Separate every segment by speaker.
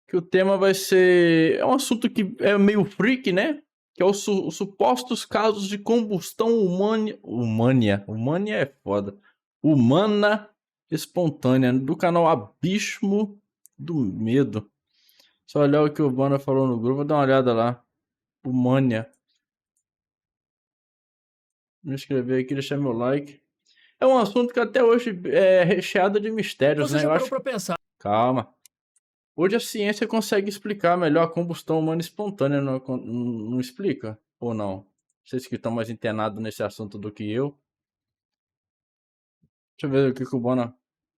Speaker 1: Que o tema vai ser... É um assunto que é meio freak, né? Que é os supostos casos de combustão humana é foda. Humana espontânea. Do canal Abismo do Medo. Só olhar o que o Bana falou no grupo. Vou dar uma olhada lá. Humania. Vou escrever aqui, deixar meu like. É um assunto que até hoje é recheado de mistérios,
Speaker 2: Você
Speaker 1: né?
Speaker 2: já
Speaker 1: Eu
Speaker 2: parou
Speaker 1: acho...
Speaker 2: pra pensar?
Speaker 1: Calma. Hoje a ciência consegue explicar melhor a combustão humana espontânea, não explica? Ou não? Vocês que estão mais internados nesse assunto do que eu. Deixa eu ver o que o Bona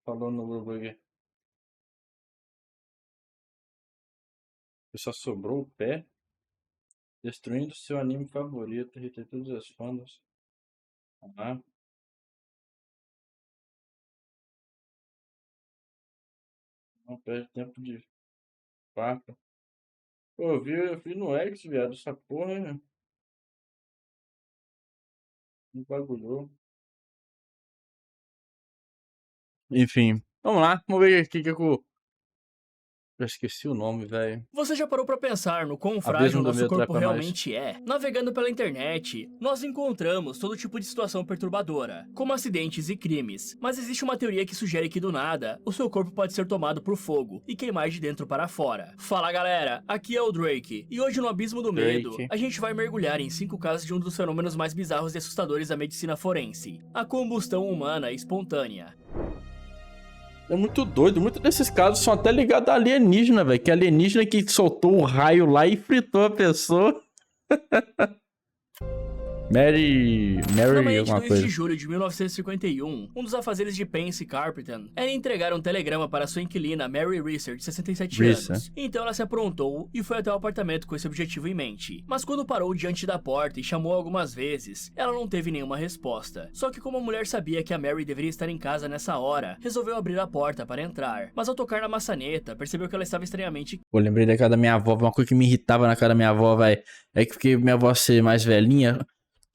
Speaker 1: falou no grupo aqui. Só sobrou o pé, destruindo seu anime favorito, retém todas as fãs. Ah, não perde tempo de faca. Pô, eu vi no X, viado, essa porra me bagulhou. Enfim, vamos lá, vamos ver aqui que eu... Eu esqueci o nome, velho.
Speaker 2: Você já parou pra pensar no quão frágil
Speaker 1: Abismo
Speaker 2: o
Speaker 1: do
Speaker 2: nosso
Speaker 1: Medo
Speaker 2: corpo
Speaker 1: Tracanóis.
Speaker 2: realmente é? Navegando pela internet, nós encontramos todo tipo de situação perturbadora, como acidentes e crimes. Mas existe uma teoria que sugere que do nada, o seu corpo pode ser tomado por fogo e queimar de dentro para fora. Fala galera, aqui é o Drake, e hoje no Abismo do Medo,
Speaker 1: Drake.
Speaker 2: a gente vai mergulhar em 5 casos de um dos fenômenos mais bizarros e assustadores da medicina forense, a combustão humana espontânea.
Speaker 1: É muito doido. Muitos desses casos são até ligados a alienígena, velho. Que alienígena que soltou o raio lá e fritou a pessoa. Mary
Speaker 2: Na manhã de
Speaker 1: alguma
Speaker 2: 2
Speaker 1: coisa.
Speaker 2: de julho de 1951, um dos afazeres de Pence Carpenter era entregar um telegrama para sua inquilina Mary Reeser, de 67 anos. Então ela se aprontou e foi até o apartamento com esse objetivo em mente. Mas quando parou diante da porta e chamou algumas vezes, ela não teve nenhuma resposta. Só que como a mulher sabia que a Mary deveria estar em casa nessa hora, resolveu abrir a porta para entrar. Mas ao tocar na maçaneta, percebeu que ela estava estranhamente...
Speaker 1: Pô, lembrei da casa da minha avó. Uma coisa que me irritava na casa da minha avó, velho. É que porque minha avó ser mais velhinha...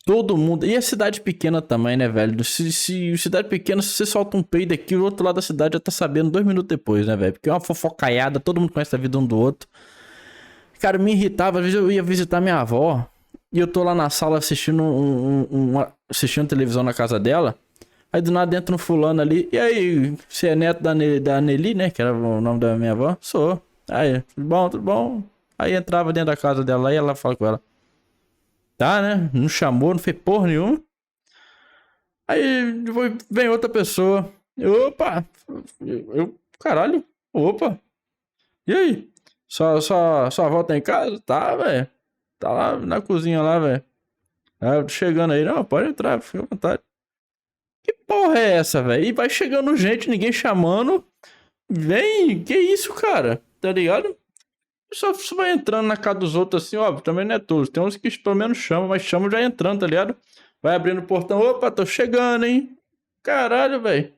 Speaker 1: Todo mundo... E a cidade pequena também, né, velho? Se cidade pequena, se você solta um peido aqui, o outro lado da cidade já tá sabendo 2 minutos depois, né, velho? Porque é uma fofocaiada, todo mundo conhece a vida um do outro. Cara, me irritava. Às vezes eu ia visitar minha avó e eu tô lá na sala assistindo assistindo televisão na casa dela. Aí do nada entra um fulano ali. E aí, você é neto da Nelly, né? Que era o nome da minha avó? Sou. Aí, tudo bom, tudo bom? Aí entrava dentro da casa dela e ela fala com ela. Tá, né? Não chamou, não fez porra nenhuma. Aí depois vem outra pessoa. Opa! Caralho. Opa! E aí? Sua avó tá em casa? Tá, velho. Tá lá na cozinha lá, velho. Ah, eu tô chegando aí. Não, pode entrar, fica à vontade. Que porra é essa, velho? E vai chegando gente, ninguém chamando. Vem, que isso, cara? Tá ligado? Só vai entrando na casa dos outros assim, ó. Também não é todos. Tem uns que pelo menos chamam, mas chamam já entrando, tá ligado? Vai abrindo o portão. Opa, tô chegando, hein? Caralho, velho.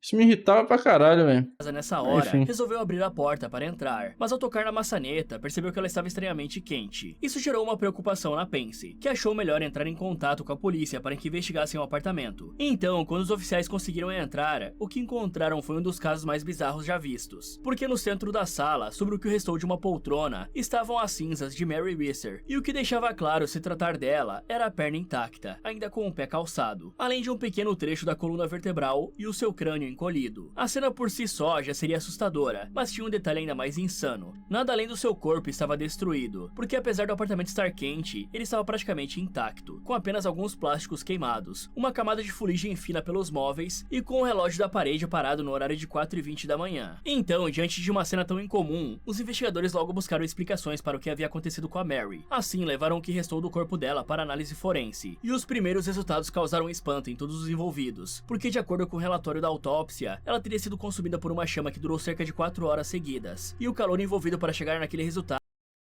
Speaker 1: Isso me irritava pra caralho, velho.
Speaker 2: Nessa hora,
Speaker 1: Enfim.
Speaker 2: resolveu abrir a porta para entrar, mas ao tocar na maçaneta, percebeu que ela estava estranhamente quente. Isso gerou uma preocupação na Pence, que achou melhor entrar em contato com a polícia para que investigassem o apartamento. Então, quando os oficiais conseguiram entrar, o que encontraram foi um dos casos mais bizarros já vistos. Porque no centro da sala, sobre o que restou de uma poltrona, estavam as cinzas de Mary Reeser, e o que deixava claro se tratar dela era a perna intacta, ainda com o pé calçado, além de um pequeno trecho da coluna vertebral e o seu crânio encolhido. A cena por si só já seria assustadora, mas tinha um detalhe ainda mais insano. Nada além do seu corpo estava destruído, porque apesar do apartamento estar quente, ele estava praticamente intacto, com apenas alguns plásticos queimados, uma camada de fuligem fina pelos móveis e com o relógio da parede parado no horário de 4h20 da manhã. Então, diante de uma cena tão incomum, os investigadores logo buscaram explicações para o que havia acontecido com a Mary. Assim, levaram o que restou do corpo dela para análise forense, e os primeiros resultados causaram espanto em todos os envolvidos, porque de acordo com o relatório da autópsia, ela teria sido consumida por uma chama que durou cerca de 4 horas seguidas, e o calor envolvido para chegar naquele resultado...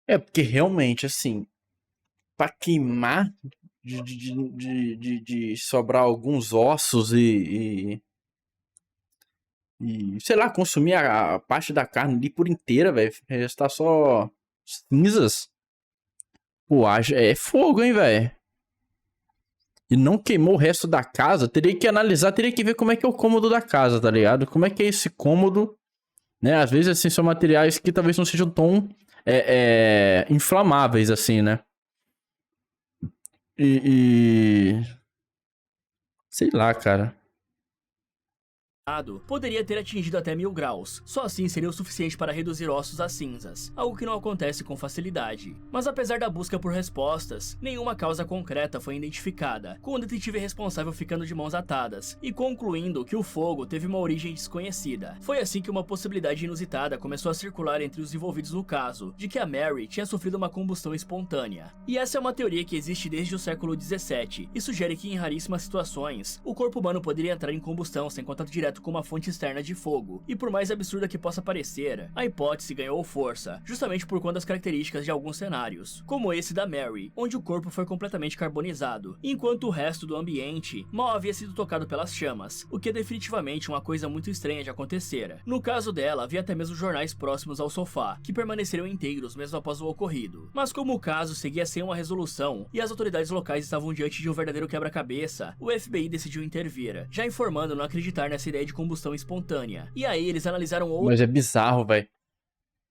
Speaker 1: É, porque realmente, assim, pra queimar, de sobrar alguns ossos sei lá, consumir a parte da carne ali por inteira, velho. Restar só cinzas. Pô, é fogo, hein, velho. E não queimou o resto da casa. Teria que analisar, teria que ver como é que é o cômodo da casa, tá ligado? Como é que é esse cômodo né? Às vezes, assim, são materiais que talvez não sejam tão inflamáveis, assim, né? Sei lá, cara.
Speaker 2: Poderia ter atingido até 1000 graus, só assim seria o suficiente para reduzir ossos a cinzas, algo que não acontece com facilidade. Mas apesar da busca por respostas, nenhuma causa concreta foi identificada, com o detetive responsável ficando de mãos atadas, e concluindo que o fogo teve uma origem desconhecida. Foi assim que uma possibilidade inusitada começou a circular entre os envolvidos no caso, de que a Mary tinha sofrido uma combustão espontânea. E essa é uma teoria que existe desde o século 17, e sugere que em raríssimas situações, o corpo humano poderia entrar em combustão sem contato direto com uma fonte externa de fogo, e por mais absurda que possa parecer, a hipótese ganhou força, justamente por conta das características de alguns cenários, como esse da Mary, onde o corpo foi completamente carbonizado, enquanto o resto do ambiente mal havia sido tocado pelas chamas, o que é definitivamente uma coisa muito estranha de acontecer. No caso dela, havia até mesmo jornais próximos ao sofá, que permaneceram inteiros mesmo após o ocorrido. Mas como o caso seguia sem uma resolução, e as autoridades locais estavam diante de um verdadeiro quebra-cabeça, o FBI decidiu intervir, já informando não acreditar nessa ideia de combustão espontânea. E aí eles analisaram
Speaker 1: Mas é bizarro, velho.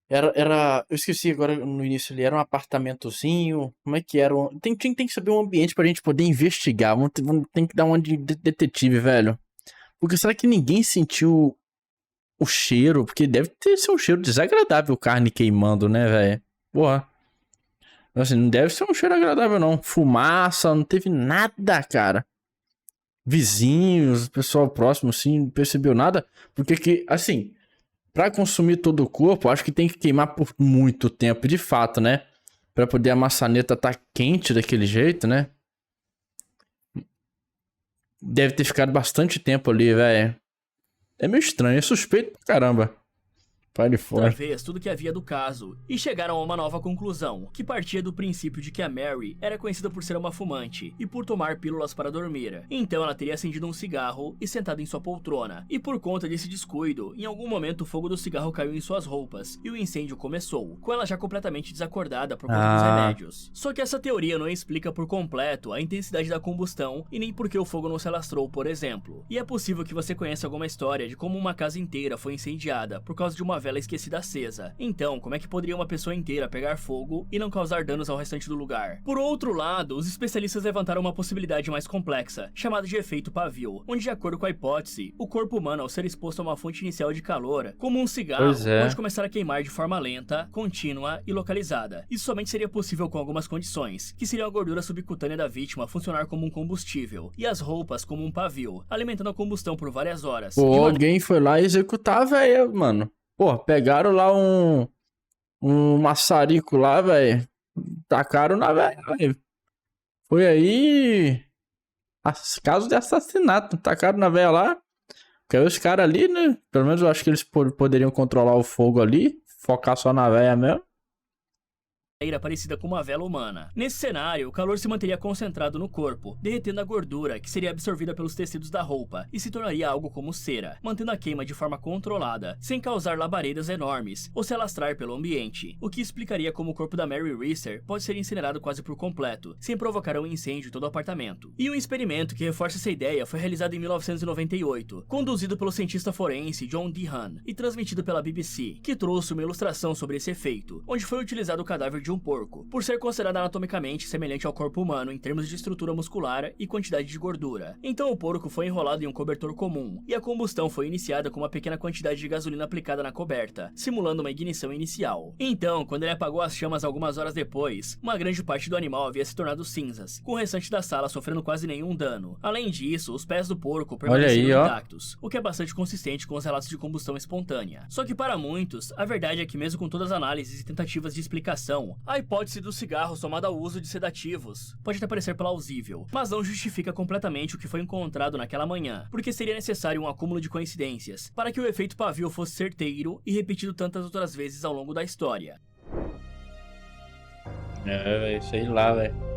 Speaker 1: Eu esqueci agora no início ali, era um apartamentozinho. Como é que era? Tem que saber o ambiente pra gente poder investigar. Tem que dar uma de detetive, velho. Porque será que ninguém sentiu o cheiro? Porque deve ter sido um cheiro desagradável, carne queimando, né, velho? Porra. Assim, não deve ser um cheiro agradável, não. Fumaça, não teve nada, cara. Vizinhos, pessoal próximo, assim, não percebeu nada. Porque que, assim, pra consumir todo o corpo, acho que tem que queimar por muito tempo, de fato, né? Pra poder a maçaneta tá quente daquele jeito, né? Deve ter ficado bastante tempo ali, velho. É meio estranho, é suspeito pra caramba. Vai de
Speaker 2: outra
Speaker 1: fora.
Speaker 2: vez tudo que havia do caso, e chegaram a uma nova conclusão, que partia do princípio de que a Mary era conhecida por ser uma fumante e por tomar pílulas para dormir. Então ela teria acendido um cigarro e sentado em sua poltrona, e por conta desse descuido, em algum momento o fogo do cigarro caiu em suas roupas, e o incêndio começou, com ela já completamente desacordada por conta dos remédios. Só que essa teoria não explica por completo a intensidade da combustão e nem por que o fogo não se alastrou, por exemplo. E é possível que você conheça alguma história de como uma casa inteira foi incendiada por causa de uma vela esquecida acesa. Então, como é que poderia uma pessoa inteira pegar fogo e não causar danos ao restante do lugar? Por outro lado, os especialistas levantaram uma possibilidade mais complexa, chamada de efeito pavio, onde, de acordo com a hipótese, o corpo humano, ao ser exposto a uma fonte inicial de calor, como um cigarro, pode começar a queimar de forma lenta, contínua e localizada. Isso somente seria possível com algumas condições, que seriam a gordura subcutânea da vítima funcionar como um combustível, e as roupas como um pavio, alimentando a combustão por várias horas.
Speaker 1: Pô, alguém foi lá executar a véia, mano. Pô, pegaram lá um maçarico lá, velho. Tacaram na véia, velho. Foi aí. Caso de assassinato. Tacaram na véia lá. Porque aí os caras ali, né? Pelo menos eu acho que eles poderiam controlar o fogo ali. Focar só na véia mesmo.
Speaker 2: Era parecida com uma vela humana. Nesse cenário, o calor se manteria concentrado no corpo, derretendo a gordura que seria absorvida pelos tecidos da roupa e se tornaria algo como cera, mantendo a queima de forma controlada, sem causar labaredas enormes ou se alastrar pelo ambiente, o que explicaria como o corpo da Mary Reeser pode ser incinerado quase por completo, sem provocar um incêndio em todo o apartamento. E um experimento que reforça essa ideia foi realizado em 1998, conduzido pelo cientista forense John Deehan e transmitido pela BBC, que trouxe uma ilustração sobre esse efeito, onde foi utilizado o cadáver de um porco, por ser considerado anatomicamente semelhante ao corpo humano em termos de estrutura muscular e quantidade de gordura. Então o porco foi enrolado em um cobertor comum, e a combustão foi iniciada com uma pequena quantidade de gasolina aplicada na coberta, simulando uma ignição inicial. Então, quando ele apagou as chamas algumas horas depois, uma grande parte do animal havia se tornado cinzas, com o restante da sala sofrendo quase nenhum dano. Além disso, os pés do porco permaneceram intactos, o que é bastante consistente com os relatos de combustão espontânea. Só que para muitos, a verdade é que mesmo com todas as análises e tentativas de explicação, a hipótese do cigarro somada ao uso de sedativos pode até parecer plausível, mas não justifica completamente o que foi encontrado naquela manhã, porque seria necessário um acúmulo de coincidências para que o efeito pavio fosse certeiro e repetido tantas outras vezes ao longo da história.
Speaker 1: Sei lá, velho.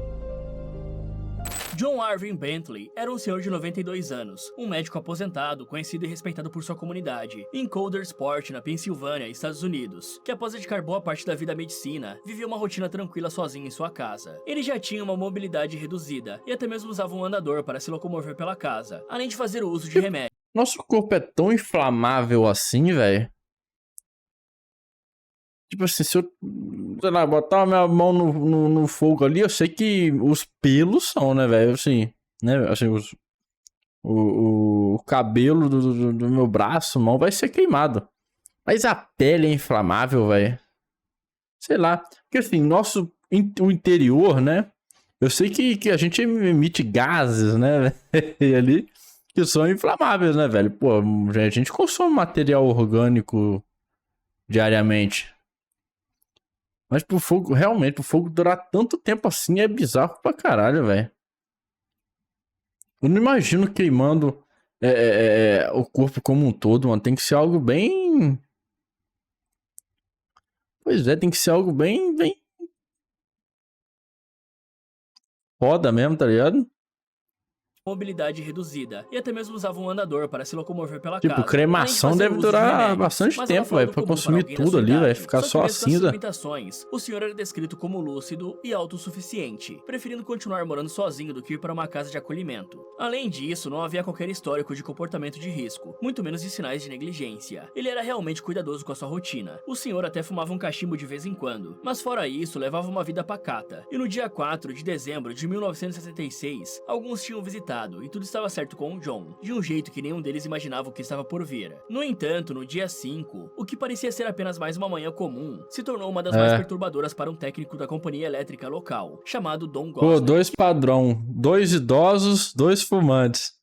Speaker 2: John Arvin Bentley era um senhor de 92 anos, um médico aposentado, conhecido e respeitado por sua comunidade, em Coudersport, na Pensilvânia, Estados Unidos, que após dedicar boa parte da vida à medicina, vivia uma rotina tranquila sozinho em sua casa. Ele já tinha uma mobilidade reduzida, e até mesmo usava um andador para se locomover pela casa, além de fazer uso de remédios.
Speaker 1: Nosso corpo é tão inflamável assim, velho. Tipo assim, se eu, sei lá, botar a minha mão no fogo ali, eu sei que os pelos são, né, velho? Assim, né? Assim, o cabelo do meu braço, mão, vai ser queimado. Mas a pele é inflamável, velho. Sei lá. Porque assim, o interior, né? Eu sei que a gente emite gases, né? ali, que são inflamáveis, né, velho? Pô, a gente consome material orgânico diariamente. Mas pro fogo, realmente, pro fogo durar tanto tempo assim é bizarro pra caralho, velho. Eu não imagino queimando o corpo como um todo, mano. Tem que ser algo bem. Pois é, tem que ser algo bem foda mesmo, tá ligado?
Speaker 2: Mobilidade reduzida, e até mesmo usava um andador para se locomover pela
Speaker 1: Tipo,
Speaker 2: casa, além de
Speaker 1: cremação
Speaker 2: fazer
Speaker 1: deve
Speaker 2: uso de
Speaker 1: durar
Speaker 2: remédios,
Speaker 1: bastante
Speaker 2: mas era
Speaker 1: tempo,
Speaker 2: fora
Speaker 1: velho,
Speaker 2: do
Speaker 1: pra
Speaker 2: comum para
Speaker 1: consumir
Speaker 2: alguém da
Speaker 1: tudo
Speaker 2: sua
Speaker 1: ali, vai
Speaker 2: idade.
Speaker 1: ficar
Speaker 2: Só que
Speaker 1: só a
Speaker 2: mesmo com essas
Speaker 1: cinza.
Speaker 2: limitações, o senhor era descrito como lúcido e autossuficiente, preferindo continuar morando sozinho do que ir para uma casa de acolhimento. Além disso, não havia qualquer histórico de comportamento de risco, muito menos de sinais de negligência. Ele era realmente cuidadoso com a sua rotina. O senhor até fumava um cachimbo de vez em quando, mas fora isso, levava uma vida pacata. E no dia 4 de dezembro de 1966, alguns tinham visitado e tudo estava certo com o John, de um jeito que nenhum deles imaginava o que estava por vir. No entanto, no dia 5, o que parecia ser apenas mais uma manhã comum, se tornou uma das mais
Speaker 1: É.
Speaker 2: perturbadoras para um técnico da companhia elétrica local, chamado Don
Speaker 1: Pô,
Speaker 2: Gosnell.
Speaker 1: dois padrão. 2 idosos, 2 fumantes.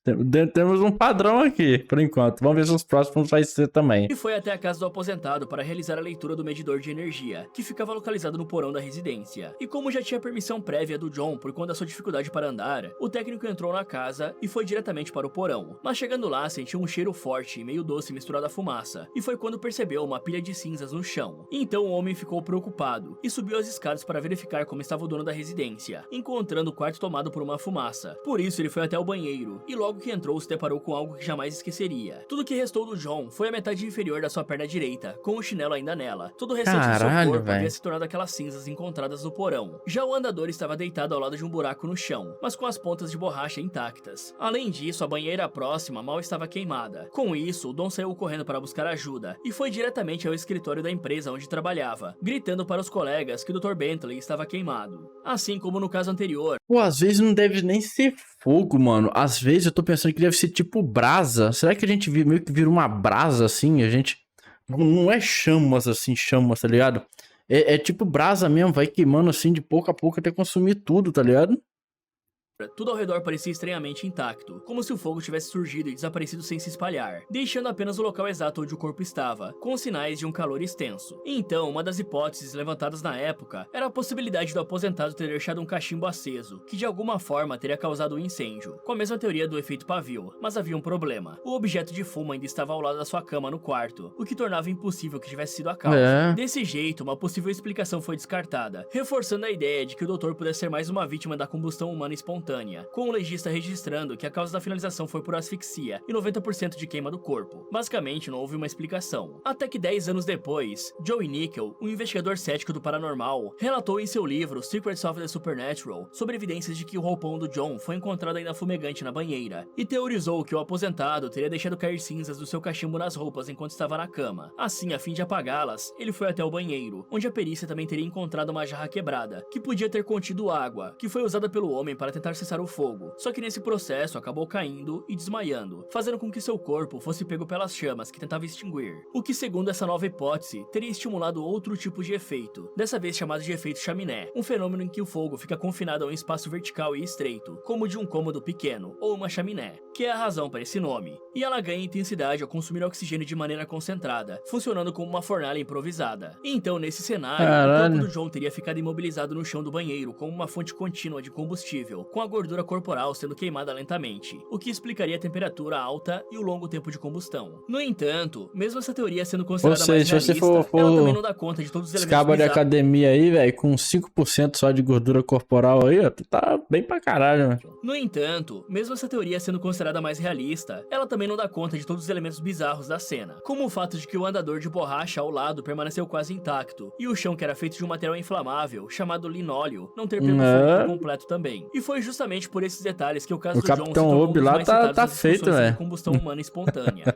Speaker 1: Temos um padrão aqui, por enquanto. Vamos ver se os próximos vai ser também.
Speaker 2: E foi até a casa do aposentado para realizar a leitura do medidor de energia, que ficava localizado no porão da residência. E como já tinha permissão prévia do John por conta da sua dificuldade para andar, o técnico entrou na casa e foi diretamente para o porão. Mas chegando lá, sentiu um cheiro forte e meio doce misturado à fumaça, e foi quando percebeu uma pilha de cinzas no chão. Então o homem ficou preocupado e subiu as escadas para verificar como estava o dono da residência, encontrando o quarto tomado por uma fumaça. Por isso ele foi até o banheiro, e logo que entrou se deparou com algo que jamais esqueceria. Tudo que restou do John foi a metade inferior da sua perna direita, com o chinelo ainda nela. Todo o restante do seu
Speaker 1: Caralho,
Speaker 2: corpo havia
Speaker 1: velho.
Speaker 2: se tornado aquelas cinzas encontradas no porão. Já o andador estava deitado ao lado de um buraco no chão, mas com as pontas de borracha intactas. Além disso, a banheira próxima mal estava queimada. Com isso, o Don saiu correndo para buscar ajuda e foi diretamente ao escritório da empresa onde trabalhava, gritando para os colegas que o Dr. Bentley estava queimado. Assim como no caso anterior,
Speaker 1: Pô, às vezes não deve nem ser fogo, mano. Às vezes eu tô pensando que deve ser tipo brasa. Será que a gente meio que vira uma brasa assim? A gente. Não é chamas assim, chamas, tá ligado? É tipo brasa mesmo, vai queimando assim de pouco a pouco até consumir tudo, tá ligado?
Speaker 2: tudo ao redor parecia estranhamente intacto, como se o fogo tivesse surgido e desaparecido sem se espalhar, deixando apenas o local exato onde o corpo estava, com sinais de um calor extenso. Então, uma das hipóteses levantadas na época era a possibilidade do aposentado ter deixado um cachimbo aceso, que de alguma forma teria causado um incêndio, com a mesma teoria do efeito pavio. Mas havia um problema: o objeto de fumo ainda estava ao lado da sua cama no quarto, o que tornava impossível que tivesse sido a causa.
Speaker 1: É.
Speaker 2: Desse jeito, uma possível explicação foi descartada, reforçando a ideia de que o doutor pudesse ser mais uma vítima da combustão humana espontânea, com o legista registrando que a causa da finalização foi por asfixia e 90% de queima do corpo. Basicamente, não houve uma explicação. Até que 10 anos depois, Joey Nickel, um investigador cético do paranormal, relatou em seu livro Secrets of the Supernatural sobre evidências de que o roupão do John foi encontrado ainda fumegante na banheira, e teorizou que o aposentado teria deixado cair cinzas do seu cachimbo nas roupas enquanto estava na cama. Assim, a fim de apagá-las, ele foi até o banheiro, onde a perícia também teria encontrado uma jarra quebrada, que podia ter contido água, que foi usada pelo homem para tentar cessar o fogo, só que nesse processo acabou caindo e desmaiando, fazendo com que seu corpo fosse pego pelas chamas que tentava extinguir, o que, segundo essa nova hipótese, teria estimulado outro tipo de efeito, dessa vez chamado de efeito chaminé, um fenômeno em que o fogo fica confinado a um espaço vertical e estreito, como o de um cômodo pequeno, ou uma chaminé, que é a razão para esse nome, e ela ganha intensidade ao consumir oxigênio de maneira concentrada, funcionando como uma fornalha improvisada. Então, nesse cenário, o corpo do John teria ficado imobilizado no chão do banheiro como uma fonte contínua de combustível, com a gordura corporal sendo queimada lentamente, o que explicaria a temperatura alta e o longo tempo de combustão. No entanto, mesmo essa teoria sendo considerada mais
Speaker 1: se você
Speaker 2: realista,
Speaker 1: for
Speaker 2: ela também não dá conta de todos os
Speaker 1: os
Speaker 2: elementos
Speaker 1: cabas de
Speaker 2: bizarros.
Speaker 1: academia aí, velho, com 5% só de gordura corporal aí, ó, tu tá bem pra caralho, né?
Speaker 2: No entanto, mesmo essa teoria sendo considerada mais realista, ela também não dá conta de todos os elementos bizarros da cena, como o fato de que o andador de borracha ao lado permaneceu quase intacto, e o chão, que era feito de um material inflamável, chamado linóleo, não ter pego fogo por completo também. E foi justamente por esses detalhes que o caso
Speaker 1: O
Speaker 2: do John se
Speaker 1: Capitão
Speaker 2: tornou um
Speaker 1: Ob
Speaker 2: dos
Speaker 1: lá
Speaker 2: mais
Speaker 1: tá
Speaker 2: citados nas
Speaker 1: feito,
Speaker 2: discussões sobre
Speaker 1: velho.
Speaker 2: combustão humana espontânea.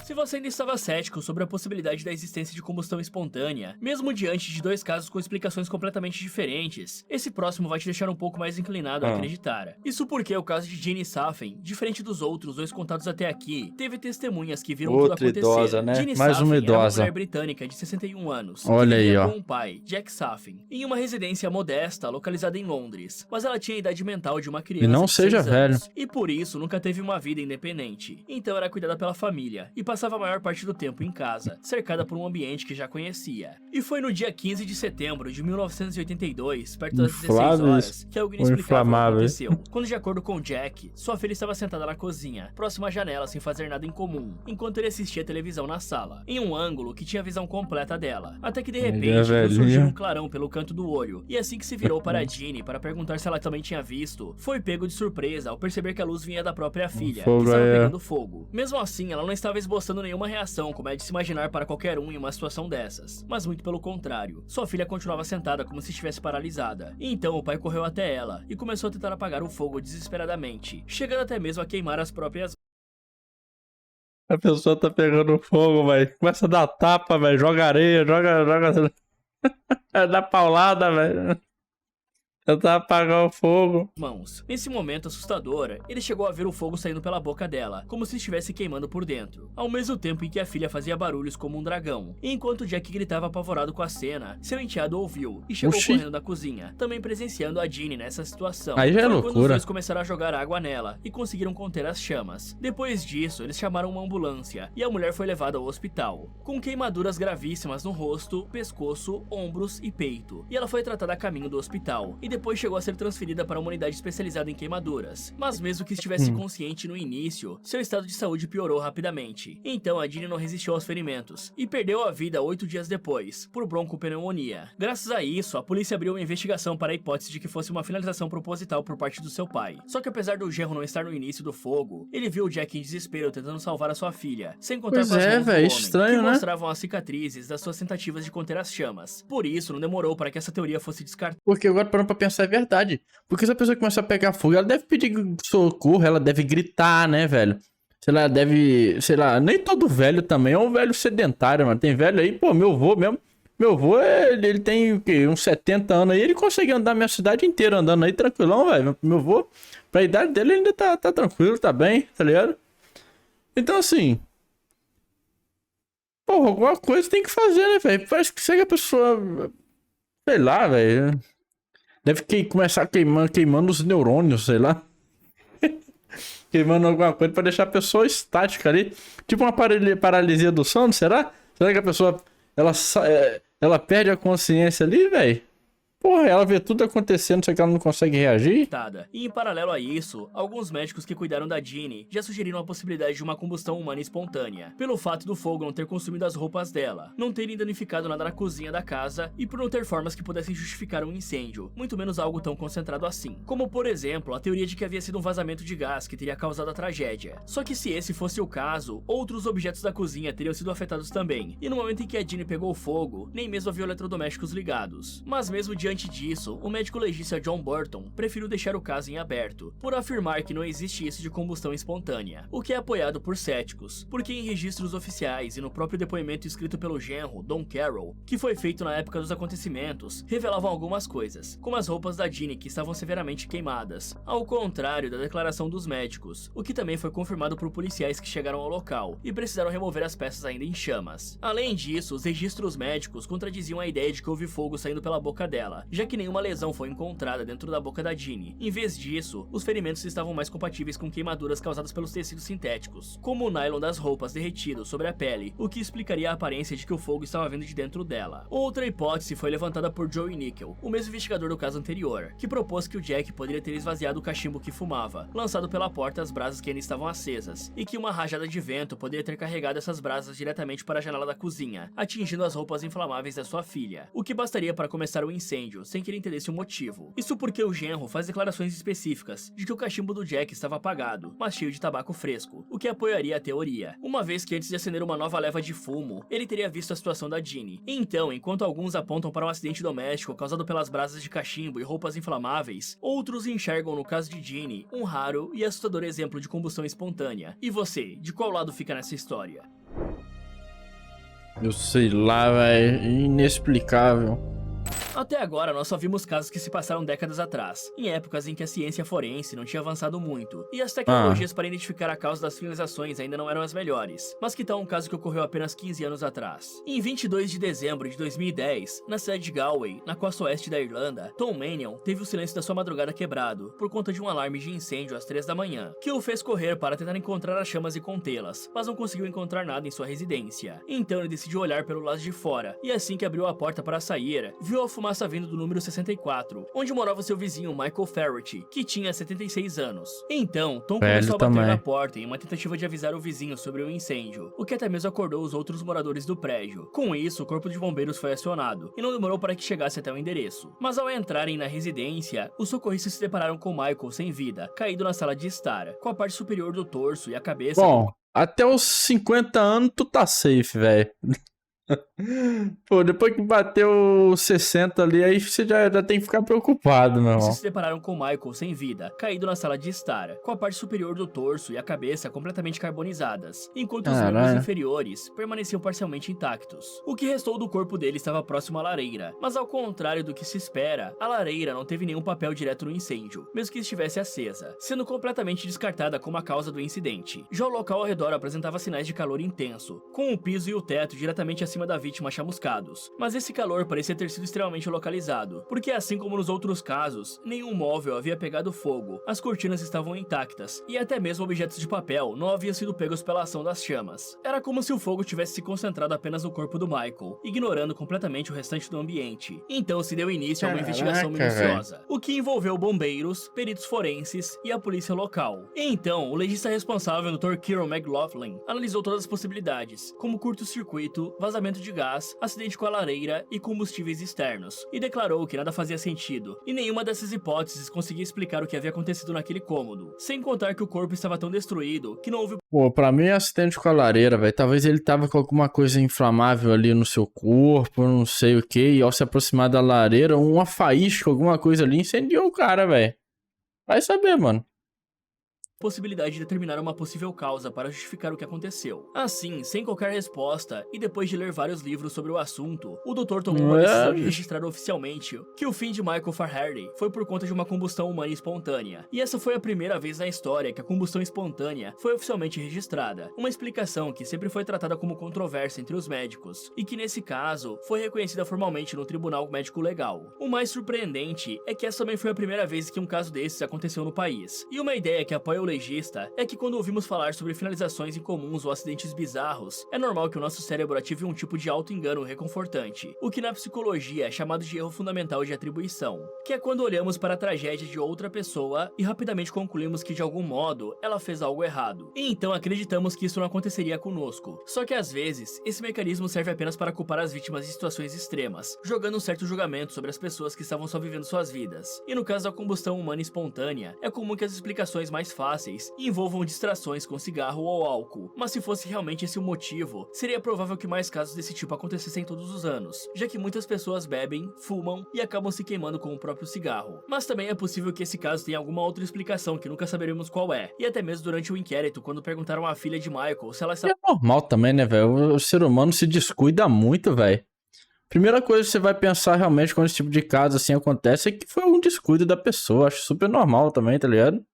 Speaker 2: Se você ainda estava cético sobre a possibilidade da existência de combustão espontânea, mesmo diante de dois casos com explicações completamente diferentes, esse próximo vai te deixar um pouco mais inclinado a acreditar. Isso porque o caso de Jeannie Saffen, diferente dos outros dois contados até aqui, teve testemunhas que viram tudo acontecer.
Speaker 1: Idosa, né?
Speaker 2: Jeannie
Speaker 1: Mais uma
Speaker 2: Saffen era uma
Speaker 1: idosa.
Speaker 2: mulher britânica de 61 anos,
Speaker 1: Olha
Speaker 2: que vivia
Speaker 1: aí, ó.
Speaker 2: com o pai, Jack Saffen, em uma residência modesta localizada em Londres, mas ela tinha a idade mental de uma criança
Speaker 1: E não
Speaker 2: de
Speaker 1: seja
Speaker 2: 6
Speaker 1: velho.
Speaker 2: anos, e por isso nunca teve uma vida independente. Então era cuidada pela família, e passava a maior parte do tempo em casa, cercada por um ambiente que já conhecia. E foi no dia 15 de setembro de 1982, perto das 16 horas, que algo inexplicável aconteceu. Quando, de acordo com Jack, sua filha estava sentada na cozinha, próxima à janela sem fazer nada em comum, enquanto ele assistia televisão na sala, em um ângulo que tinha visão completa dela. Até que de repente viu surgir um clarão pelo canto do olho, e assim que se virou para a Jeannie para perguntar se ela também tinha visto, foi pego de surpresa ao perceber que a luz vinha da própria filha, que estava pegando fogo. Mesmo assim, ela não estava esboçando nenhuma reação, como é de se imaginar para qualquer um em uma situação dessas, mas muito pelo contrário. Sua filha continuava sentada como se estivesse paralisada, e então o pai correu até ela e começou a tentar apagar o fogo desesperadamente, chegando até mesmo a queimar as próprias.
Speaker 1: A pessoa tá pegando fogo, velho. Começa a dar tapa, velho. Joga areia, joga. Dá paulada, velho. Tentar apagar o fogo.
Speaker 2: Mãos. Nesse momento assustador, ele chegou a ver o fogo saindo pela boca dela, como se estivesse queimando por dentro, ao mesmo tempo em que a filha fazia barulhos como um dragão. E enquanto Jack gritava apavorado com a cena, seu enteado ouviu e chegou correndo da cozinha, também presenciando a Jeannie nessa situação.
Speaker 1: Aí já é
Speaker 2: Foi quando os
Speaker 1: loucura.
Speaker 2: dois começaram a jogar água nela e conseguiram conter as chamas. Depois disso, eles chamaram uma ambulância e a mulher foi levada ao hospital, com queimaduras gravíssimas no rosto, pescoço, ombros e peito. E ela foi tratada a caminho do hospital e depois chegou a ser transferida para uma unidade especializada em queimaduras. Mas mesmo que estivesse consciente no início, seu estado de saúde piorou rapidamente. Então a Jeannie não resistiu aos ferimentos e perdeu a vida 8 dias depois, por broncopneumonia. Graças a isso, a polícia abriu uma investigação para a hipótese de que fosse uma finalização proposital por parte do seu pai. Só que apesar do genro não estar no início do fogo, ele viu Jack em desespero tentando salvar a sua filha, sem contar com as mãos do homem,
Speaker 1: estranho,
Speaker 2: que
Speaker 1: né?
Speaker 2: mostravam as cicatrizes das suas tentativas de conter as chamas. Por isso, não demorou para que essa teoria fosse descartada.
Speaker 1: Porque agora parando pra pensar é verdade. Porque se a pessoa começar a pegar fogo, ela deve pedir socorro, ela deve gritar, né, velho? Sei lá, deve... Sei lá, nem todo velho também é um velho sedentário, mano. Tem velho aí, pô, meu avô mesmo. Meu avô, ele tem o quê? Uns 70 anos aí, ele consegue andar a minha cidade inteira andando aí tranquilão, velho. Meu avô, pra idade dele, ele ainda tá tranquilo, tá bem, tá ligado? Então, assim... Pô, alguma coisa tem que fazer, né, velho? Parece que segue a pessoa... Sei lá, velho... Deve começar queimando os neurônios, sei lá. Queimando alguma coisa pra deixar a pessoa estática ali. Tipo uma paralisia do sono, será? Será que a pessoa, ela perde a consciência ali, velho? Porra, ela vê tudo acontecendo, só que ela não consegue reagir?
Speaker 2: E em paralelo a isso, alguns médicos que cuidaram da Jeannie já sugeriram a possibilidade de uma combustão humana espontânea, pelo fato do fogo não ter consumido as roupas dela, não terem danificado nada na cozinha da casa e por não ter formas que pudessem justificar um incêndio, muito menos algo tão concentrado assim. Como por exemplo, a teoria de que havia sido um vazamento de gás que teria causado a tragédia. Só que se esse fosse o caso, outros objetos da cozinha teriam sido afetados também, e no momento em que a Jeannie pegou fogo, nem mesmo havia eletrodomésticos ligados. Mas mesmo diante disso, o médico legista John Burton preferiu deixar o caso em aberto, por afirmar que não existe isso de combustão espontânea, o que é apoiado por céticos, porque em registros oficiais e no próprio depoimento escrito pelo genro, Don Carroll, que foi feito na época dos acontecimentos, revelavam algumas coisas, como as roupas da Jeannie que estavam severamente queimadas, ao contrário da declaração dos médicos, o que também foi confirmado por policiais que chegaram ao local e precisaram remover as peças ainda em chamas. Além disso, os registros médicos contradiziam a ideia de que houve fogo saindo pela boca dela, já que nenhuma lesão foi encontrada dentro da boca da Jeannie. Em vez disso, os ferimentos estavam mais compatíveis com queimaduras causadas pelos tecidos sintéticos, como o nylon das roupas derretido sobre a pele, o que explicaria a aparência de que o fogo estava vindo de dentro dela. Outra hipótese foi levantada por Joey Nickel, o mesmo investigador do caso anterior, que propôs que o Jack poderia ter esvaziado o cachimbo que fumava, lançado pela porta as brasas que ainda estavam acesas, e que uma rajada de vento poderia ter carregado essas brasas diretamente para a janela da cozinha, atingindo as roupas inflamáveis da sua filha, o que bastaria para começar o incêndio, sem que ele entendesse o motivo. Isso porque o genro faz declarações específicas de que o cachimbo do Jack estava apagado, mas cheio de tabaco fresco, o que apoiaria a teoria, uma vez que antes de acender uma nova leva de fumo, ele teria visto a situação da Jeannie. Então, enquanto alguns apontam para um acidente doméstico causado pelas brasas de cachimbo e roupas inflamáveis, outros enxergam no caso de Jeannie um raro e assustador exemplo de combustão espontânea. E você, de qual lado fica nessa história?
Speaker 1: Eu sei lá, velho. Inexplicável.
Speaker 2: Até agora, nós só vimos casos que se passaram décadas atrás, em épocas em que a ciência forense não tinha avançado muito, e as tecnologias para identificar a causa das finalizações ainda não eram as melhores. Mas que tal um caso que ocorreu apenas 15 anos atrás? Em 22 de dezembro de 2010, na cidade de Galway, na costa oeste da Irlanda, Tom Mannion teve o silêncio da sua madrugada quebrado por conta de um alarme de incêndio às 3 da manhã, que o fez correr para tentar encontrar as chamas e contê-las, mas não conseguiu encontrar nada em sua residência. Então ele decidiu olhar pelo lado de fora, e assim que abriu a porta para sair, viu a fumaça vindo do número 64, onde morava seu vizinho Michael Ferretti, que tinha 76 anos. Então, Tom começou a bater na porta em uma tentativa de avisar o vizinho sobre o incêndio, o que até mesmo acordou os outros moradores do prédio. Com isso, o corpo de bombeiros foi acionado, e não demorou para que chegasse até o endereço. Mas ao entrarem na residência, os socorristas se depararam com Michael sem vida, caído na sala de estar, com a parte superior do torso e a cabeça...
Speaker 1: Bom, até os 50 anos tu tá safe, velho. Pô, depois que bateu 60 ali, aí você já tem que ficar preocupado, meu irmão.
Speaker 2: Se depararam com Michael sem vida, caído na sala de estar, com a parte superior do torso e a cabeça completamente carbonizadas, enquanto os membros inferiores permaneciam parcialmente intactos. O que restou do corpo dele estava próximo à lareira, mas ao contrário do que se espera, a lareira não teve nenhum papel direto no incêndio, mesmo que estivesse acesa, sendo completamente descartada como a causa do incidente. Já o local ao redor apresentava sinais de calor intenso, com o piso e o teto diretamente acima da vítima chamuscados, mas esse calor parecia ter sido extremamente localizado, porque assim como nos outros casos, nenhum móvel havia pegado fogo, as cortinas estavam intactas, e até mesmo objetos de papel não haviam sido pegos pela ação das chamas. Era como se o fogo tivesse se concentrado apenas no corpo do Michael, ignorando completamente o restante do ambiente. Então se deu início a uma investigação minuciosa, o que envolveu bombeiros, peritos forenses e a polícia local. E então, o legista responsável, Dr. Kieran McLaughlin, analisou todas as possibilidades, como curto-circuito, vazamento de gás, acidente com a lareira e combustíveis externos, e declarou que nada fazia sentido, e nenhuma dessas hipóteses conseguia explicar o que havia acontecido naquele cômodo, sem contar que o corpo estava tão destruído que não houve...
Speaker 1: Pô, pra mim é acidente com a lareira, velho. Talvez ele tava com alguma coisa inflamável ali no seu corpo, não sei o que, e ao se aproximar da lareira, uma faísca, alguma coisa ali, incendiou o cara, velho. Vai saber, mano.
Speaker 2: Possibilidade de determinar uma possível causa para justificar o que aconteceu. Assim, sem qualquer resposta, e depois de ler vários livros sobre o assunto, o doutor tomou uma decisão de registrar oficialmente que o fim de Michael Farhardy foi por conta de uma combustão humana espontânea. E essa foi a primeira vez na história que a combustão espontânea foi oficialmente registrada, uma explicação que sempre foi tratada como controversa entre os médicos, e que nesse caso, foi reconhecida formalmente no Tribunal Médico Legal. O mais surpreendente é que essa também foi a primeira vez que um caso desses aconteceu no país, e uma ideia que apoia o legista é que quando ouvimos falar sobre finalizações incomuns ou acidentes bizarros, é normal que o nosso cérebro ative um tipo de auto-engano reconfortante, o que na psicologia é chamado de erro fundamental de atribuição, que é quando olhamos para a tragédia de outra pessoa e rapidamente concluímos que de algum modo ela fez algo errado, e então acreditamos que isso não aconteceria conosco. Só que às vezes, esse mecanismo serve apenas para culpar as vítimas de situações extremas, jogando um certo julgamento sobre as pessoas que estavam só vivendo suas vidas. E no caso da combustão humana espontânea, é comum que as explicações mais fáceis envolvam distrações com cigarro ou álcool, mas se fosse realmente esse o motivo, seria provável que mais casos desse tipo acontecessem todos os anos, já que muitas pessoas bebem, fumam e acabam se queimando com o próprio cigarro. Mas também é possível que esse caso tenha alguma outra explicação que nunca saberemos qual é, e até mesmo durante o inquérito, quando perguntaram à filha de Michael se ela estava...
Speaker 1: É normal também, né, velho? O ser humano se descuida muito, velho. Primeira coisa que você vai pensar realmente quando esse tipo de caso assim acontece é que foi um descuido da pessoa. Acho super normal também, tá ligado?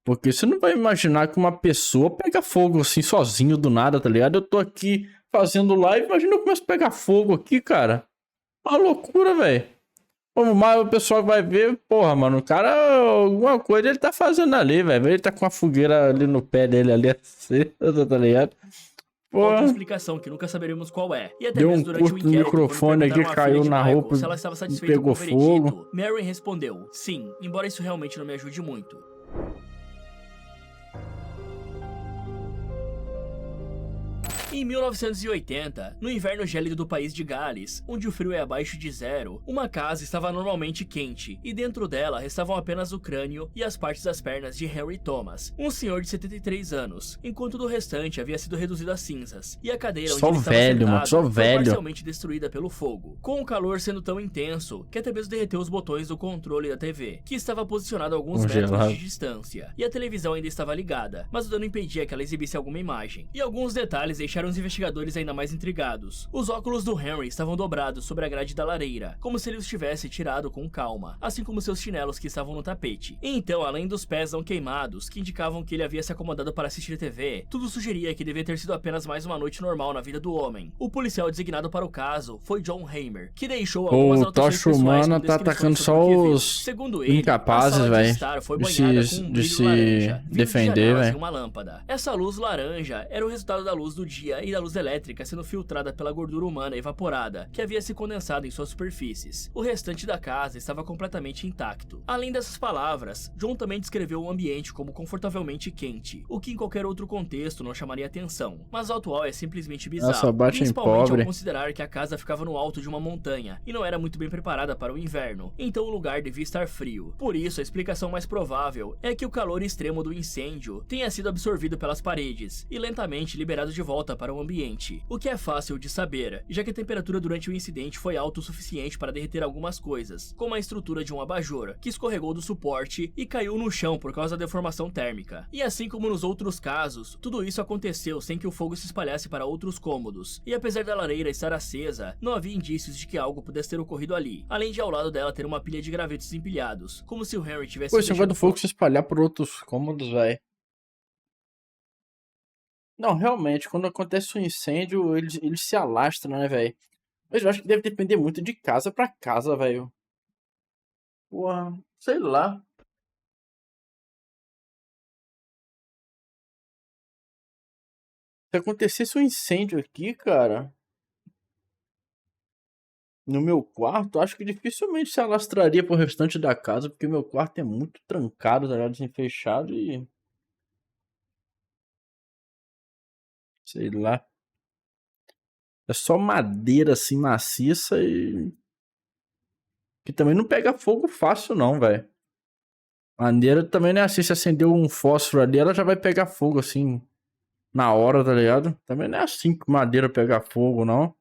Speaker 1: Porque você não vai imaginar que uma pessoa pega fogo assim sozinho do nada, tá ligado? Eu tô aqui fazendo live, imagina eu começo a pegar fogo aqui, cara. Uma loucura, velho. Mas o pessoal vai ver, porra, mano, o cara, alguma coisa ele tá fazendo ali, velho. Ele tá com a fogueira ali no pé dele ali, acesa, tá ligado?
Speaker 2: Outra explicação que nunca saberemos qual é. E até
Speaker 1: deu
Speaker 2: mesmo
Speaker 1: um
Speaker 2: durante o
Speaker 1: curto no
Speaker 2: inquérito,
Speaker 1: microfone aqui, caiu na
Speaker 2: Michael,
Speaker 1: roupa,
Speaker 2: se ela estava satisfeita
Speaker 1: pegou
Speaker 2: com o veredito,
Speaker 1: fogo.
Speaker 2: Mary respondeu, sim, embora isso realmente não me ajude muito. Em 1980, no inverno gélido do país de Gales, onde o frio é abaixo de zero, uma casa estava normalmente quente, e dentro dela restavam apenas o crânio e as partes das pernas de Henry Thomas, um senhor de 73 anos, enquanto do restante havia sido reduzido a cinzas, e a cadeira onde ele estava sentado foi parcialmente destruída pelo fogo, com o calor sendo tão intenso que até mesmo derreteu os botões do controle da TV, que estava posicionado a alguns metros de distância, e a televisão ainda estava ligada, mas o dano impedia que ela exibisse alguma imagem, e alguns detalhes deixaram deixaram os investigadores ainda mais intrigados. Os óculos do Henry estavam dobrados sobre a grade da lareira, como se ele os tivesse tirado com calma, assim como seus chinelos que estavam no tapete. Então, além dos pés não queimados, que indicavam que ele havia se acomodado para assistir TV, tudo sugeria que devia ter sido apenas mais uma noite normal na vida do homem. O policial designado para o caso foi John Hamer, que deixou algumas anotações
Speaker 1: Tocha
Speaker 2: pessoais
Speaker 1: Humana
Speaker 2: com
Speaker 1: tá
Speaker 2: descrições
Speaker 1: atacando
Speaker 2: sobre
Speaker 1: só
Speaker 2: o que viu.
Speaker 1: os
Speaker 2: Segundo ele,
Speaker 1: incapazes,
Speaker 2: a sala de
Speaker 1: velho,
Speaker 2: estar foi
Speaker 1: de
Speaker 2: banhada
Speaker 1: se-
Speaker 2: com um
Speaker 1: de
Speaker 2: brilho
Speaker 1: se
Speaker 2: laranja, vindo de
Speaker 1: defender,
Speaker 2: janelas
Speaker 1: velho.
Speaker 2: e uma lâmpada. Essa luz laranja era o resultado da luz do dia e da luz elétrica sendo filtrada pela gordura humana evaporada, que havia se condensado em suas superfícies. O restante da casa estava completamente intacto. Além dessas palavras, John também descreveu o ambiente como confortavelmente quente, o que em qualquer outro contexto não chamaria atenção. Mas o atual é simplesmente bizarro,
Speaker 1: Nossa, bate em
Speaker 2: principalmente
Speaker 1: pobre.
Speaker 2: ao considerar que a casa ficava no alto de uma montanha e não era muito bem preparada para o inverno, então o lugar devia estar frio. Por isso, a explicação mais provável é que o calor extremo do incêndio tenha sido absorvido pelas paredes e lentamente liberado de volta para o ambiente, o que é fácil de saber, já que a temperatura durante o incidente foi alta o suficiente para derreter algumas coisas, como a estrutura de um abajur, que escorregou do suporte e caiu no chão por causa da deformação térmica. E assim como nos outros casos, tudo isso aconteceu sem que o fogo se espalhasse para outros cômodos, e apesar da lareira estar acesa, não havia indícios de que algo pudesse ter ocorrido ali, além de ao lado dela ter uma pilha de gravetos empilhados, como se o Henry tivesse
Speaker 1: Pô, esse negócio
Speaker 2: deixado
Speaker 1: do fogo se espalhar por outros cômodos, velho. Não, realmente, quando acontece um incêndio, ele se alastra, né, velho? Mas eu acho que deve depender muito de casa pra casa, velho. Porra, sei lá. Se acontecesse um incêndio aqui, cara, no meu quarto, acho que dificilmente se alastraria pro restante da casa, porque meu quarto é muito trancado, tá ligado? Assim, fechado e... sei lá. É só madeira, assim, maciça e... que também não pega fogo fácil, não, velho. Madeira também não é assim, se acendeu um fósforo ali, ela já vai pegar fogo, assim, na hora, tá ligado? Também não é assim que madeira pega fogo, não.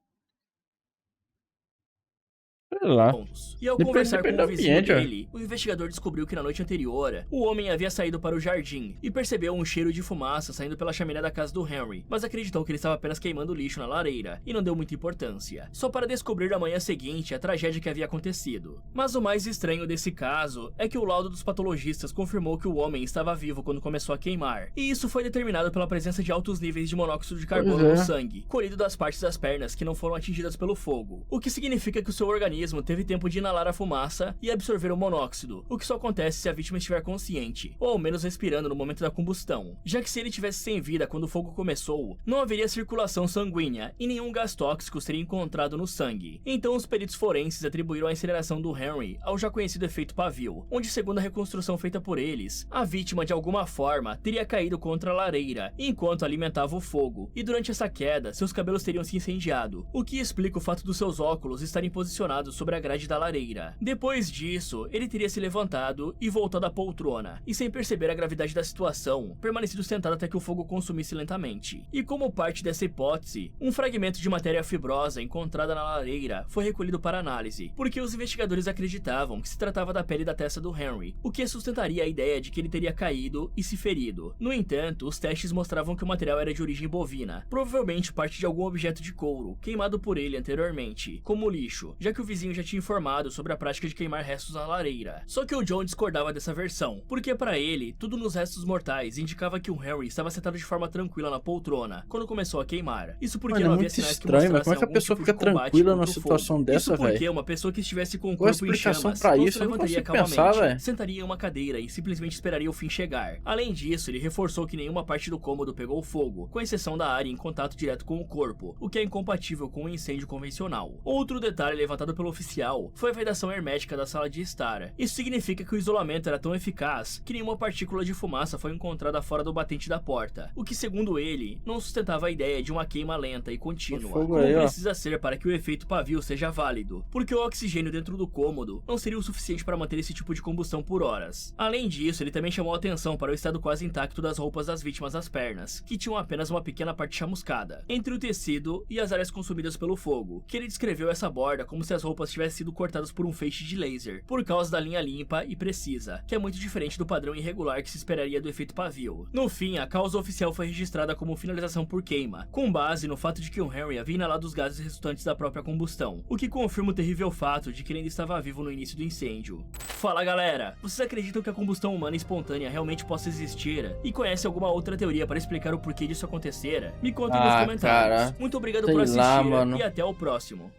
Speaker 1: Sei lá.
Speaker 2: pontos. E ao
Speaker 1: Depende,
Speaker 2: conversar com
Speaker 1: depende
Speaker 2: o
Speaker 1: do
Speaker 2: vizinho
Speaker 1: ambiente, velho.
Speaker 2: dele, o investigador descobriu que na noite anterior, o homem havia saído para o jardim e percebeu um cheiro de fumaça saindo pela chaminé da casa do Henry, mas acreditou que ele estava apenas queimando lixo na lareira e não deu muita importância, só para descobrir na manhã seguinte a tragédia que havia acontecido. Mas o mais estranho desse caso é que o laudo dos patologistas confirmou que o homem estava vivo quando começou a queimar, e isso foi determinado pela presença de altos níveis de monóxido de carbono no sangue, colhido das partes das pernas que não foram atingidas pelo fogo, o que significa que o seu organismo teve tempo de inalar a fumaça e absorver o monóxido, o que só acontece se a vítima estiver consciente, ou ao menos respirando no momento da combustão, já que se ele tivesse sem vida quando o fogo começou, não haveria circulação sanguínea e nenhum gás tóxico seria encontrado no sangue. Então os peritos forenses atribuíram a incineração do Henry ao já conhecido efeito pavio, onde segundo a reconstrução feita por eles, a vítima de alguma forma teria caído contra a lareira enquanto alimentava o fogo, e durante essa queda seus cabelos teriam se incendiado, o que explica o fato dos seus óculos estarem posicionados sobre a grade da lareira. Depois disso, ele teria se levantado e voltado à poltrona, e sem perceber a gravidade da situação, permanecido sentado até que o fogo consumisse lentamente. E como parte dessa hipótese, um fragmento de matéria fibrosa encontrada na lareira foi recolhido para análise, porque os investigadores acreditavam que se tratava da pele da testa do Henry, o que sustentaria a ideia de que ele teria caído e se ferido. No entanto, os testes mostravam que o material era de origem bovina, provavelmente parte de algum objeto de couro, queimado por ele anteriormente, como lixo, já que o vizinho já tinha informado sobre a prática de queimar restos na lareira. Só que o John discordava dessa versão, porque para ele, tudo nos restos mortais indicava que o Henry estava sentado de forma tranquila na poltrona quando começou a queimar. Isso porque
Speaker 1: Mano,
Speaker 2: não
Speaker 1: é
Speaker 2: havia
Speaker 1: muito
Speaker 2: sinais
Speaker 1: estranho,
Speaker 2: que
Speaker 1: mas como é que a
Speaker 2: mostrassem
Speaker 1: pessoa
Speaker 2: algum
Speaker 1: fica
Speaker 2: tipo de combate
Speaker 1: tranquila numa
Speaker 2: contra o
Speaker 1: situação
Speaker 2: fogo.
Speaker 1: dessa,
Speaker 2: Isso porque
Speaker 1: velho?
Speaker 2: uma pessoa que estivesse com o
Speaker 1: Qual a
Speaker 2: corpo em
Speaker 1: explicação
Speaker 2: chamas
Speaker 1: pra
Speaker 2: não
Speaker 1: isso?
Speaker 2: se
Speaker 1: Eu não
Speaker 2: levantaria
Speaker 1: consigo pensar,
Speaker 2: calmamente,
Speaker 1: velho.
Speaker 2: sentaria em uma cadeira e simplesmente esperaria o fim chegar. Além disso, ele reforçou que nenhuma parte do cômodo pegou fogo, com exceção da área em contato direto com o corpo, o que é incompatível com um incêndio convencional. Outro detalhe levantado pelo oficial foi a vedação hermética da sala de estar. Isso significa que o isolamento era tão eficaz que nenhuma partícula de fumaça foi encontrada fora do batente da porta, o que segundo ele, não sustentava a ideia de uma queima lenta e contínua,
Speaker 1: fogo
Speaker 2: como
Speaker 1: aí, ó.
Speaker 2: precisa ser para que o efeito pavio seja válido, porque o oxigênio dentro do cômodo não seria o suficiente para manter esse tipo de combustão por horas. Além disso, ele também chamou a atenção para o estado quase intacto das roupas das vítimas às pernas, que tinham apenas uma pequena parte chamuscada, entre o tecido e as áreas consumidas pelo fogo, que ele descreveu essa borda como se as roupas elas tivessem sido cortadas por um feixe de laser, por causa da linha limpa e precisa, que é muito diferente do padrão irregular que se esperaria do efeito pavio. No fim, a causa oficial foi registrada como finalização por queima, com base no fato de que o Henry havia inalado os gases resultantes da própria combustão, o que confirma o terrível fato de que ele ainda estava vivo no início do incêndio. Fala galera, vocês acreditam que a combustão humana espontânea realmente possa existir? E conhecem alguma outra teoria para explicar o porquê disso acontecer? Me contem nos comentários.
Speaker 1: Cara,
Speaker 2: muito obrigado
Speaker 1: sei
Speaker 2: por assistir
Speaker 1: lá, mano.
Speaker 2: e até o próximo.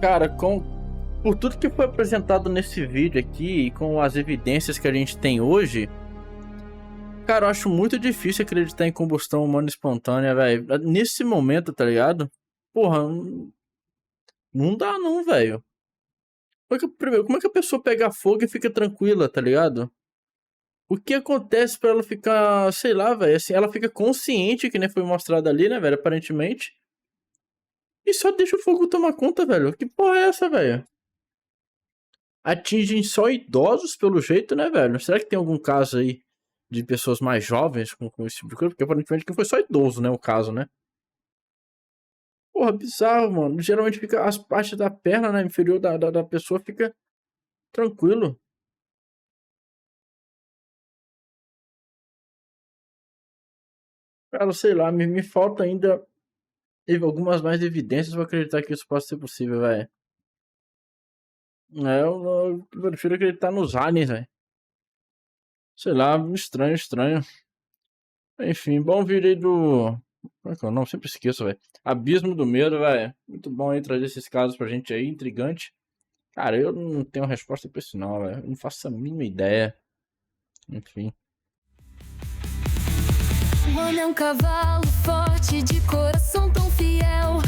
Speaker 1: Cara, por tudo que foi apresentado nesse vídeo aqui e com as evidências que a gente tem hoje, cara, eu acho muito difícil acreditar em combustão humana espontânea, velho. Nesse momento, tá ligado? Porra, não dá não, velho. Primeiro, como é que a pessoa pega fogo e fica tranquila, tá ligado? O que acontece pra ela ficar, sei lá, velho, assim, ela fica consciente, que nem foi mostrado ali, né, velho, aparentemente. E só deixa o fogo tomar conta, velho. Que porra é essa, velho? Atingem só idosos, pelo jeito, né, velho? Será que tem algum caso aí de pessoas mais jovens com esse tipo de coisa? Porque aparentemente que foi só idoso, né, o caso, né? Porra, bizarro, mano. Geralmente fica as partes da perna, né, inferior da pessoa fica tranquilo. Cara, sei lá, me falta ainda algumas mais evidências pra acreditar que isso possa ser possível, velho. Eu prefiro acreditar nos aliens, velho. Sei lá, estranho, estranho. Enfim, bom vídeo aí do... Como é que é o nome? Sempre esqueço, velho. Abismo do Medo, velho. Muito bom aí trazer esses casos pra gente aí, intrigante. Cara, eu não tenho resposta pra isso não, velho. Não faço a mínima ideia. Enfim.
Speaker 3: O homem é um cavalo forte, de coração tão fiel.